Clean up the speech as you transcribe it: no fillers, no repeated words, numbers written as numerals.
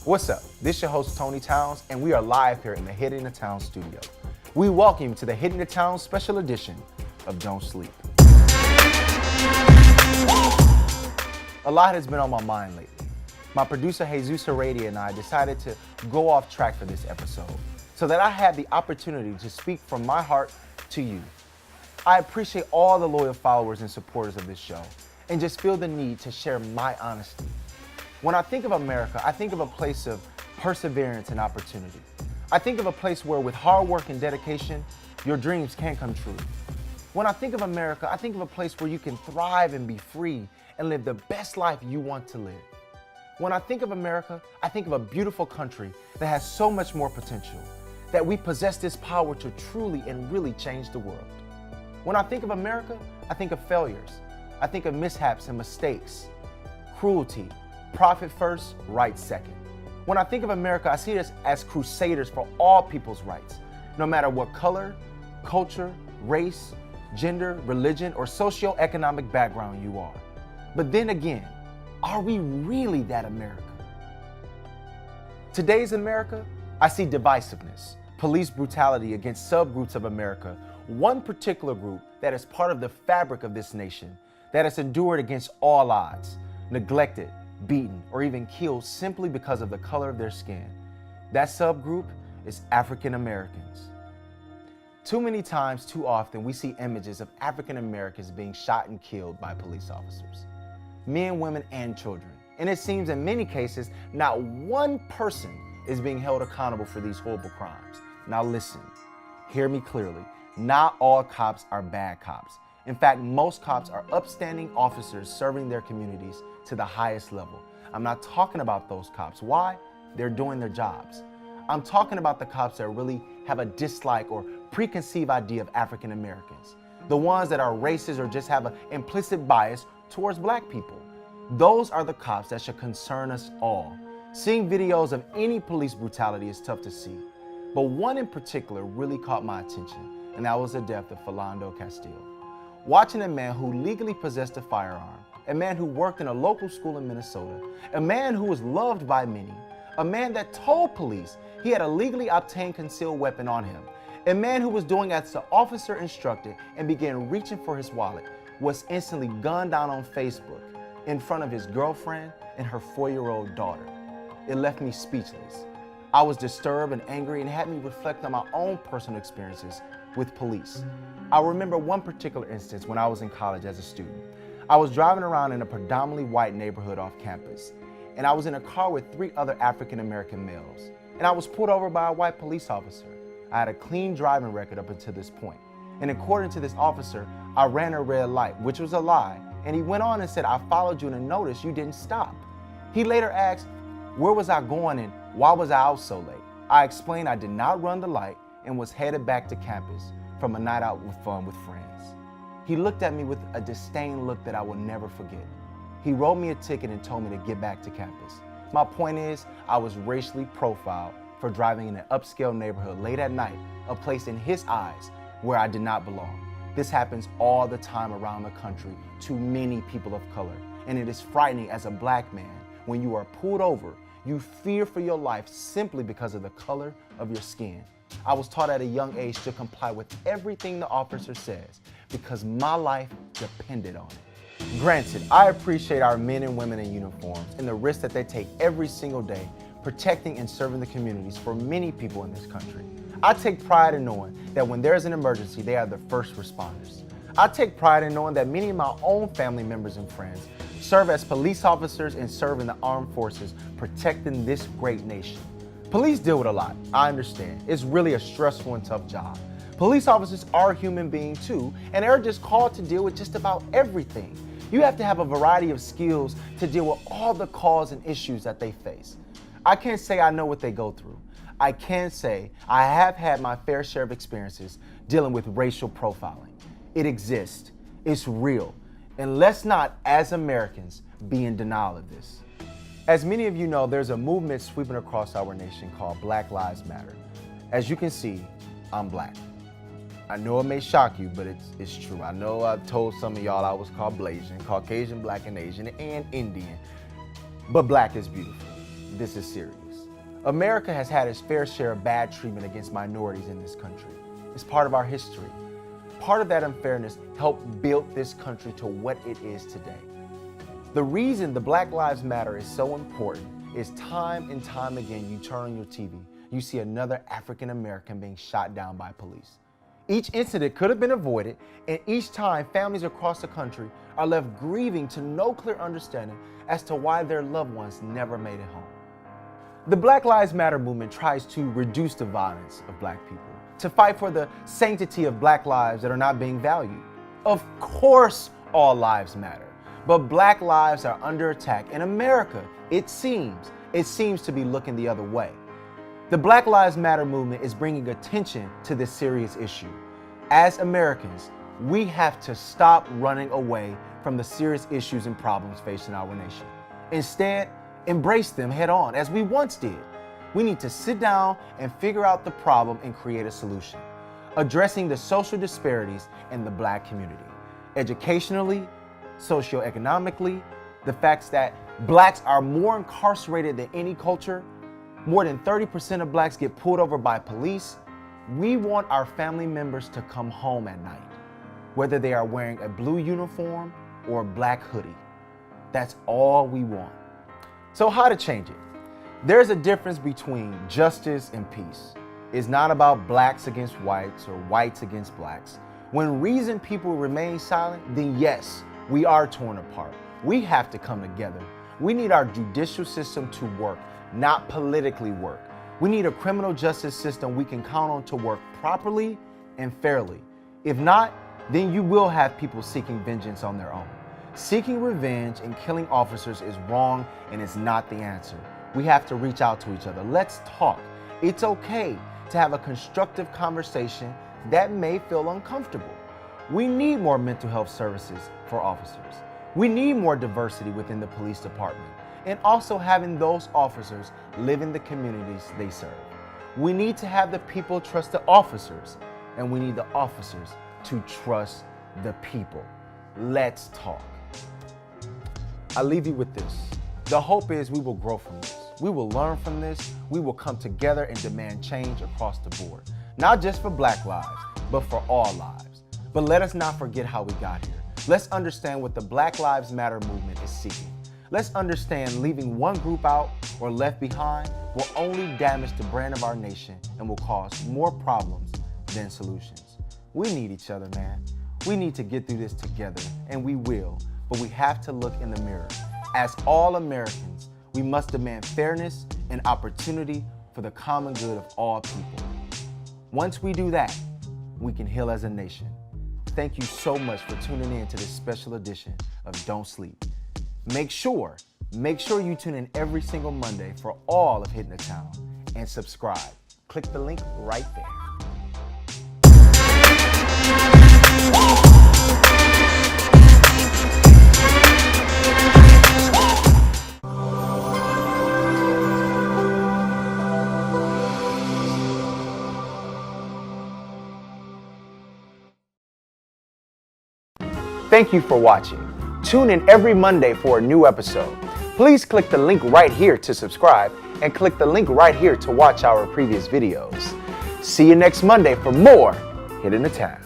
What's up? This is your host, Tony Towns, and we are live here in the Hitting the Town studio. We welcome you to the Hitting the Town special edition of Don't Sleep. A lot has been on my mind lately. My producer, Jesus Heredia, and I decided to go off track for this episode so that I had the opportunity to speak from my heart to you. I appreciate all the loyal followers and supporters of this show and just feel the need to share my honesty. When I think of America, I think of a place of perseverance and opportunity. I think of a place where with hard work and dedication, your dreams can come true. When I think of America, I think of a place where you can thrive and be free and live the best life you want to live. When I think of America, I think of a beautiful country that has so much more potential, that we possess this power to truly and really change the world. When I think of America, I think of failures. I think of mishaps and mistakes, cruelty, profit first, right second. When I think of America, I see us as crusaders for all people's rights, no matter what color, culture, race, gender, religion, or socioeconomic background you are. But then again, are we really that America? Today's America, I see divisiveness, police brutality against subgroups of America, one particular group that is part of the fabric of this nation, that has endured against all odds, neglected, beaten, or even killed simply because of the color of their skin. That subgroup is African Americans. Too many times, too often, we see images of African Americans being shot and killed by police officers. Men, women, and children. And it seems in many cases, not one person is being held accountable for these horrible crimes. Now listen, hear me clearly. Not all cops are bad cops. In fact, most cops are upstanding officers serving their communities to the highest level. I'm not talking about those cops. Why? They're doing their jobs. I'm talking about the cops that really have a dislike or preconceived idea of African Americans. The ones that are racist or just have an implicit bias towards black people. Those are the cops that should concern us all. Seeing videos of any police brutality is tough to see, but one in particular really caught my attention, and that was the death of Philando Castille. Watching a man who legally possessed a firearm, a man who worked in a local school in Minnesota, a man who was loved by many, a man that told police he had a legally obtained concealed weapon on him, a man who was doing as the officer instructed and began reaching for his wallet, was instantly gunned down on Facebook in front of his girlfriend and her 4-year-old daughter. It left me speechless. I was disturbed and angry and had me reflect on my own personal experiences with police. I remember one particular instance when I was in college as a student. I was driving around in a predominantly white neighborhood off campus, and I was in a car with 3 other African American males, and I was pulled over by a white police officer. I had a clean driving record up until this point, and according to this officer, I ran a red light, which was a lie, and he went on and said, "I followed you and noticed you didn't stop." He later asked, where was I going and why was I out so late? I explained I did not run the light and was headed back to campus from a night out with fun with friends. He looked at me with a disdain look that I will never forget. He wrote me a ticket and told me to get back to campus. My point is, I was racially profiled for driving in an upscale neighborhood late at night, a place in his eyes where I did not belong. This happens all the time around the country to many people of color, and it is frightening as a black man when you are pulled over. You fear for your life simply because of the color of your skin. I was taught at a young age to comply with everything the officer says because my life depended on it. Granted, I appreciate our men and women in uniforms and the risk that they take every single day protecting and serving the communities for many people in this country. I take pride in knowing that when there's an emergency, they are the first responders. I take pride in knowing that many of my own family members and friends serve as police officers and serve in the armed forces protecting this great nation. Police deal with a lot, I understand. It's really a stressful and tough job. Police officers are human beings too, and they're just called to deal with just about everything. You have to have a variety of skills to deal with all the calls and issues that they face. I can't say I know what they go through. I can say I have had my fair share of experiences dealing with racial profiling. It exists, it's real, and let's not, as Americans, be in denial of this. As many of you know, there's a movement sweeping across our nation called Black Lives Matter. As you can see, I'm black. I know it may shock you, but it's true. I know I told some of y'all I was called Blasian, Caucasian, Black, and Asian, and Indian, but black is beautiful. this is serious. America has had its fair share of bad treatment against minorities in this country. It's part of our history. Part of that unfairness helped build this country to what it is today. The reason the Black Lives Matter is so important is time and time again you turn on your TV, you see another African American being shot down by police. Each incident could have been avoided, and each time families across the country are left grieving to no clear understanding as to why their loved ones never made it home. The Black Lives Matter movement tries to reduce the violence of Black people, to fight for the sanctity of Black lives that are not being valued. Of course, all lives matter, but Black lives are under attack, and America, it seems to be looking the other way. The Black Lives Matter movement is bringing attention to this serious issue. As Americans, we have to stop running away from the serious issues and problems facing our nation. Instead, embrace them head on, as we once did. We need to sit down and figure out the problem and create a solution, addressing the social disparities in the Black community. Educationally, socioeconomically, the facts that Blacks are more incarcerated than any culture, more than 30% of Blacks get pulled over by police. We want our family members to come home at night, whether they are wearing a blue uniform or a black hoodie. That's all we want. So how to change it? There's a difference between justice and peace. It's not about Blacks against whites or whites against Blacks. When reasoned people remain silent, then yes, we are torn apart. We have to come together. We need our judicial system to work, not politically work. We need a criminal justice system we can count on to work properly and fairly. If not, then you will have people seeking vengeance on their own. Seeking revenge and killing officers is wrong, and it's not the answer. We have to reach out to each other. Let's talk. It's okay to have a constructive conversation that may feel uncomfortable. We need more mental health services for officers. We need more diversity within the police department, and also having those officers live in the communities they serve. We need to have the people trust the officers, and we need the officers to trust the people. Let's talk. I leave you with this. The hope is we will grow from this. We will learn from this. We will come together and demand change across the board, not just for Black lives, but for all lives. But let us not forget how we got here. Let's understand what the Black Lives Matter movement is seeking. Let's understand leaving one group out or left behind will only damage the brand of our nation and will cause more problems than solutions. We need each other, man. We need to get through this together, and we will, but we have to look in the mirror. As all Americans, we must demand fairness and opportunity for the common good of all people. Once we do that, we can heal as a nation. Thank you so much for tuning in to this special edition of Don't Sleep. Make sure you tune in every single Monday for all of Hitting the Town, and subscribe. Click the link right there. Thank you for watching. Tune in every Monday for a new episode. Please click the link right here to subscribe, and click the link right here to watch our previous videos. See you next Monday for more Hitting the Town.